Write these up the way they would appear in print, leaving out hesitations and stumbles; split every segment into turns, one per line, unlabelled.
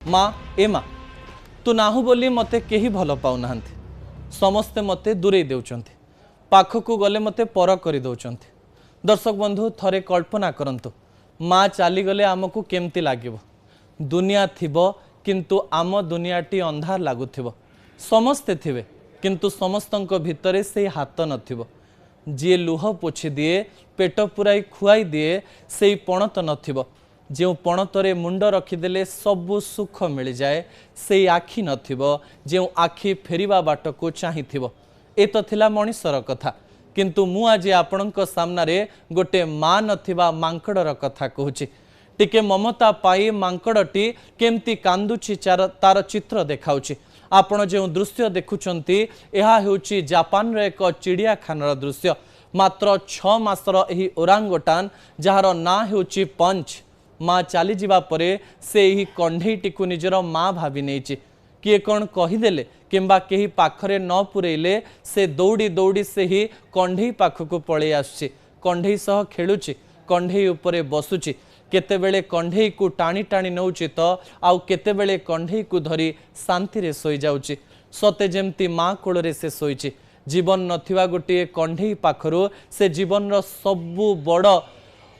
माँ ए माँ तू नाहु बोली मते केही भल पाउना समस्ते मते दूरे देउचंती पाखकू गले मते पर कर दौरान। दर्शक बंधु थरे कल्पना करंतु माँ चली गले आमको केमती लागिब। दुनिया थिबो किंतु आम दुनियाटी अंधार लगुथिबो। समस्ते थिबे किंतु समस्तंक भितरे से हाथ नथिबो। जी लुह पोछि दिए पेट पुराई खुआई दिए से पणत नथिबो। जो पणतरे मुंड रखिदेले सबु सुख मिल जाए से आखि नथिबो। जो आखि फेरिबा बाट को चाहिथिबो। ए तो थिला मनीषर कथा किंतु मु आज आपणक सामनारे गोटे माँ नथिबा मांकड़र कथा कहूची। टिके ममता पाई मांकड़टी केमती कांदुची तार चित्र देखाउची। आपण जो दृश्य देखुचंती एहा हेउची जापान रे एक चिड़ियाखानार दृश्य। मात्र 6 मासर एही ओरांगोटान जहार ना हेउची पंच माँ चली जावा परे से ही कंढईटी को निजर माँ भावी नेछि। किए कौन कहीदेले किंबा केही पाखरे न पुरेले से दौड़ी दौड़ी से ही कंढई पाखक पलि आसुछि। कंढई सह खेलुछि, कंढई उपरे बसुछि। केतेबेले कंढई को टाणी टाणी नौछि तो आउ केतेबेले कंढई को धरी शांति रे सोई जाउछि। सते जेमती माँ कोଳରେ से सोईछि। जीवन नथिबा गोटे कंढई पाखरु से जीवन रो सबु बड़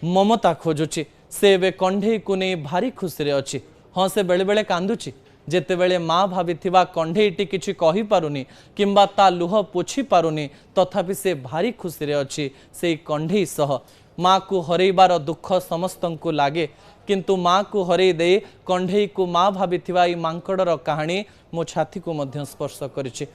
ममता खोजुछि। से एबे कंढई को नहीं भारी खुशी रे अछि। हाँ से बेले बेले कांदुछि। जेतेबेले माँ भाविथिबा कंढईटी किछि कहि पारुनी किंबा ता लुह पोछि पारुनी तथापि से भारी खुशी रे अछि से कंढई सह। माँ को हरैबार दुख समस्तंकु लागे किंतु माँ को हरै दे कंढई को माँ भाविथिबा ई मांकड़र कहानी मो छाती को मध्य स्पर्श करिछि।